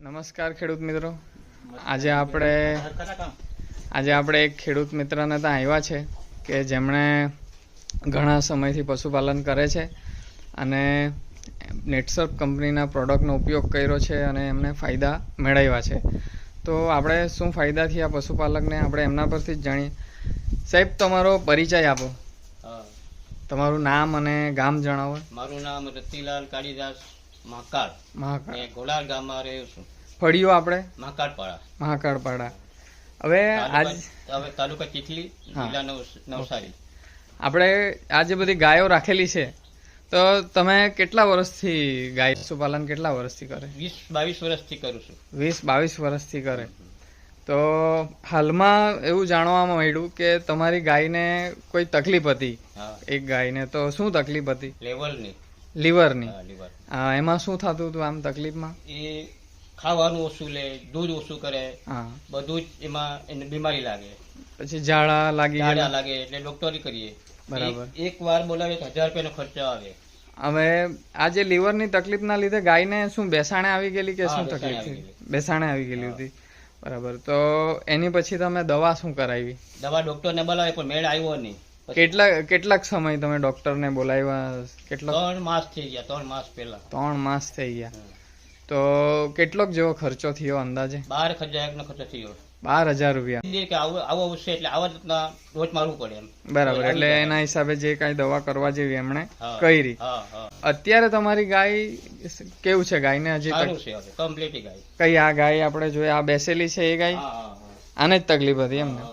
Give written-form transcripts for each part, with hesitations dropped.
નમસ્કાર ખેડૂત મિત્રો, આજે આપણે એક ખેડૂત મિત્રને ત્યાં આવ્યા છે કે જેમણે ઘણા સમયથી પશુપાલન કરે છે અને નેટસર્ફ કંપનીના પ્રોડક્ટનો ઉપયોગ કર્યો છે અને એમને ફાયદા મેળવ્યા છે. તો આપણે શું ફાયદા થયા પશુપાલકને આપણે એમના પરથી જ જાણીએ. સાહેબ, તમારો પરિચય આપો, તમારું નામ અને ગામ જણાવો. મારું નામ રતિલાલ કાળીદાસ મહાકાળ, ગોલાલ ગામમાં રહ્યો છું. ફળિયો આપણે મહાકાળપાડા, હવે તાલુકા ચીખલી, જિલ્લા નવસારી. આપણે આ જે બધી ગાયો રાખેલી છે, તો તમે કેટલા વર્ષથી ગાય પશુપાલન કેટલા વર્ષથી કરે? 20-22 વર્ષથી કરું છું. 20-22 વર્ષથી કરે. તો હાલમાં એવું જાણવામાં મળ્યું કે તમારી ગાયને કોઈ તકલીફ હતી, એક ગાયને. તો શું તકલીફ હતી? લીવરની. એમાં શું થતું હતું આમ તકલીફમાં? એ ખાવાનું ઓછું લે, દૂધ ઓછું કરે, બધું જ એમાં એને બીમારી લાગે, પછી ઝાડા લાગે એટલે ડોક્ટરી કરીએ. બરાબર. એક વાર બોલાવે તો 1000 રૂપિયાનો ખર્ચો આવે. હવે આ જે લીવરની તકલીફના લીધે ગાયને શું બેસાણે આવી ગયેલી કે શું તકલીફ હતી? બેસાણે આવી ગયેલી હતી. બરાબર. તો એની પછી તમે દવા શું કરાવી? દવા ડોક્ટરને બોલાવે પણ મેળ આવ્યો નહીં. કેટલાક સમય તમે ડોક્ટરને બોલાવ્યા? 3 માસ થઈ ગયા. 3 માસ પહેલા. 3 માસ થઈ ગયા. તો કેટલોક જેવો ખર્ચો થયો અંદાજે? 12,000 નો ખર્ચો થયો. 12,000 રૂપિયા. કે આવો આવશે એટલે આવા રીતના રોજ મારવું પડે એમ. બરાબર. એટલે એના હિસાબે જે કઈ દવા કરવા જેવી એમણે કરી. અત્યારે તમારી ગાય કેવું છે? ગાયને હજી કમ્પ્લીટ ગાય. કઈ આ ગાય આપણે જોઈએ આ બેસેલી છે એ ગાય? આને જ તકલીફ હતી એમને?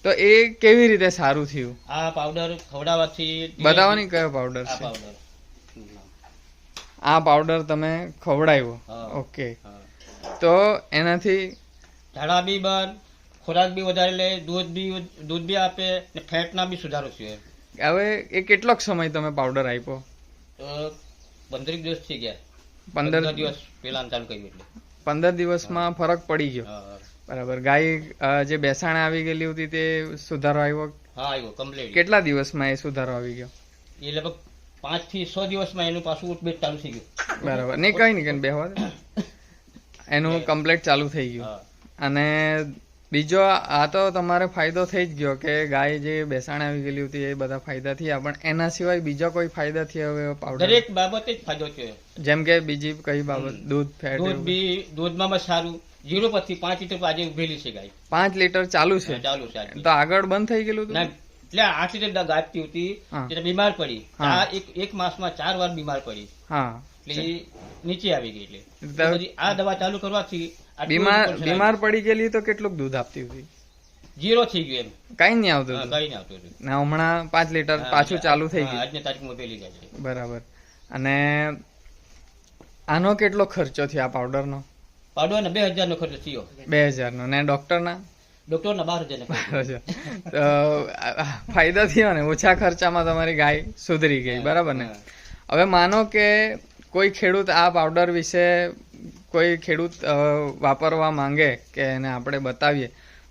તો એ કેવી રીતે સારું થયું? આ પાવડર ખવડાવવાથી. બતાવવાની કયો પાવડર છે? આ પાવડર તમે ખવડાવ્યો. ઓકે. તો એનાથી ઝાડા બી બંધ, ખોરાક બી વધારે લે, દૂધ બી આપે ને ફેટના બી સુધારો છે. હવે એ કેટલોક સમય તમે પાવડર આપ્યો? 15 દિવસ થઈ ગયા. 15 દિવસ પહેલા ચાલુ કર્યું એટલે 15 દિવસમાં ફરક પડી ગયો. બરાબર. ગાય જે બેસાણે આવી ગયેલી હતી તે સુધારો આવ્યો? હા, આવ્યો કમ્પ્લીટ. કેટલા દિવસમાં એ સુધારો આવી ગયો? એ લગભગ 5 થી 6 દિવસમાં એનું પાછું ઉઠબેઠ ચાલુ થઈ ગયું. બરાબર. નહીં, કઈ નહીં, બેહવા દે. એનું કમ્પ્લીટ ચાલુ થઈ ગયું. અને બીજો આ તો તમારે ફાયદો થઈ જ ગયો કે ગાય જે બેસાણે આવી ગયેલી હતી એ બધા ફાયદા થયા, પણ એના સિવાય બીજા કોઈ ફાયદા થયા હવે પાવડર? દરેક બાબતે જ ફાયદો થયો. જેમ કે બીજી કઈ બાબત? દૂધ, ફેટ? દૂધમાં સારું. 0 પરથી 5 લીટર આજે ઉભેલી છે ગાય. 5 લીટર ચાલુ છે? તો આગળ બંધ થઈ ગયેલું હતું? એટલે 8 લીટર ગાજતી હતી, એટલે બીમાર પડી. એક માસમાં 4 વાર બીમાર પડી. એટલે નીચે આવી ગઈ. એટલે આ દવા ચાલુ કરવાથી બીમાર પડી ગયેલી. તો કેટલું દૂધ આપતી હતી? 0 થઈ ગયું. એમ કઈ નહીં આવતું? કઈ નહીં આવતું. હમણાં 5 લીટર પાછું ચાલુ થઈ ગયું. આજની તારીખમાં પેલી ગાય છે. બરાબર. અને આનો કેટલો ખર્ચો થયો આ પાવડરનો? પાવડરનો 2,000 નો ખર્ચો થયો. 2,000 નો. ને ડોક્ટરના 12,000. તો ફાયદો થયો ને? ઓછા ખર્ચામાં તમારી ગાય સુધરી ગઈ. બરાબર ને? હવે માનો કે કોઈ ખેડૂત આ પાવડર વિશે કોઈ ખેડૂત વાપરવા માંગે કે એને આપણે બતાવીએ,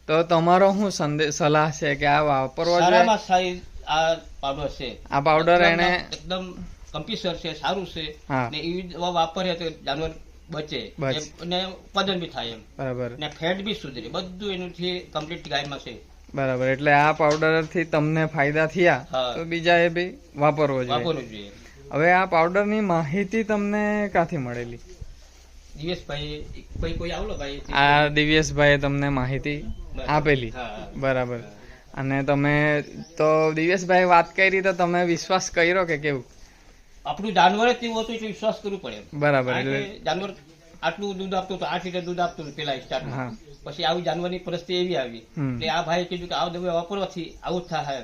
તો તમારો શું સલાહ છે કે આ વાપરવા જોઈએ? આ પાવડર છે. આ પાવડર એને એકદમ કમ્પ્યુટર છે, સારું છે. ને એ દવા વાપરે તો જાનવર બચે અને ઉત્પાદન બી થાય. એમ બરાબર. ને ફેટ બી સુધરે, બધું એનું કમ્પ્લીટ ગાયમાં છે. બરાબર. એટલે આ પાવડર થી તમને ફાયદા થયા તો બીજા એ બી વાપરવો જોઈએ. હવે આ પાવડર ની માહિતી તમને ક્યાંથી મળેલી? આ દિવ્યેશભાઈ તમને માહિતી આપેલી. બરાબર. અને તમે તો દિવ્યેશભાઈ વાત કરી તો તમે વિશ્વાસ કર્યો કે કેવું? આપણું જાનવર જ તેવું હતું એટલે વિશ્વાસ કરવું પડે. બરાબર. જાનવર આટલું દૂધ આપતું તો 8 લીટર દૂધ આપતું પેલા સ્ટાર્ટ. પછી આવી જાનવરની પરિસ્થિતિ એવી આવી એટલે આ ભાઈ કીધું કે આ દવા વાપરવાથી આવું જ થાય.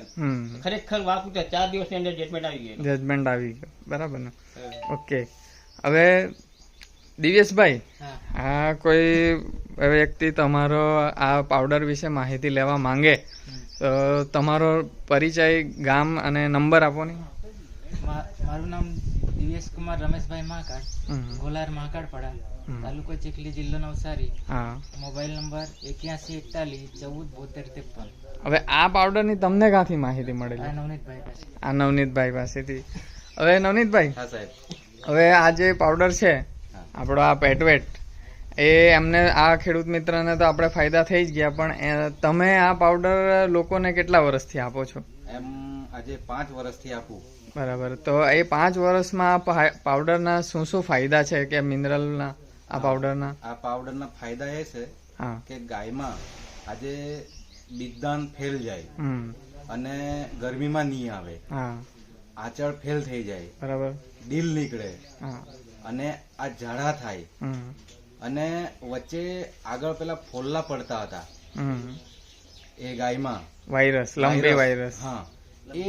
ખરેખર વાપરું 4 દિવસની અંદર જજમેન્ટ આવી ગયું. જજમેન્ટ આવી ગયું. બરાબર ને? ઓકે. હવે દિવ્યેશભાઈ, આ કોઈ વ્યક્તિ તમારો આ પાવડર વિશે માહિતી લેવા માંગે તો તમારો પરિચય, ગામ અને નંબર આપો ને. મારું નામ દિવ્યેશ કુમાર રમેશભાઈ મહાકાળ, ગોલાર મહાકાળપાડા, તાલુકો ચીખલી, જિલ્લો નવસારી. Mobile number 8141147253. હવે આ પાવડર ની તમને ક્યાંથી માહિતી મળેલી? આ નવનીતભાઈ પાસેથી. હવે નવનીતભાઈ, હવે આ જે પાવડર છે આપણો આ પેટવેટ, એ એમને આ ખેડૂત મિત્રને તો આપણે ફાયદા થઈ જ ગયા, પણ તમે આ પાવડર લોકોને કેટલા વર્ષથી આપો છો? એમ આજે 5 વર્ષથી આપું. બરાબર. તો એ 5 વર્ષમાં પાવડરના શું શું ફાયદા છે કે મિનરલના આ પાવડરના? આ પાવડરના ફાયદા એ છે કે ગાયમાં આજે બીજદાન ફેલ જાય અને ગરમીમાં નહીં આવે, આંચળ ફેલ થઈ જાય, બરાબર, ડીલ નીકળે અને આ ઝાડા થાય અને વચ્ચે આગળ પેલા ફોલ્લા પડતા હતા એ ગાયમાં વાયરસ, લંપી વાયરસ, હા, એ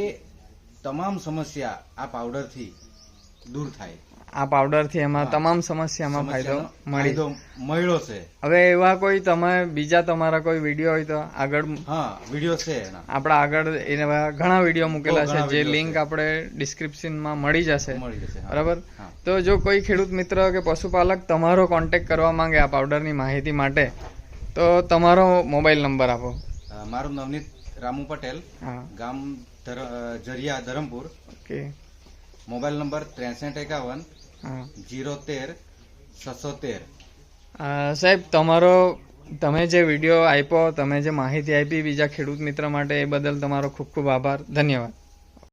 તમામ સમસ્યા આ પાવડર થી દૂર થાય. આ પાવડર થી એમાં તમામ સમસ્યામાં ફાયદો મળ્યો છે. હવે એવા કોઈ તમે બીજા તમારા કોઈ વિડીયો હોય તો આગળ? હા, વિડીયો છે આપડા આગળ એવા ઘણા વિડીયો મૂકેલા છે, જે લિંક આપણે ડિસ્ક્રિપ્શનમાં મળી જશે, બરાબર. તો જો કોઈ ખેડૂત મિત્ર કે પશુપાલક તમારો કોન્ટેક્ટ કરવા માંગે આ પાવડરની માહિતી માટે, તો તમારો મોબાઈલ નંબર આપો. મારું નવનીત રામુ પટેલ, ગામ Jariya, Dharampur. Okay. Mobile number 6351 013 613. સાહેબ, તમે જે વિડીયો આપ્યો, તમે જે માહિતી આપી બીજા ખેડૂત મિત્ર માટે, એ બદલ તમારો ખૂબ ખૂબ આભાર. ધન્યવાદ.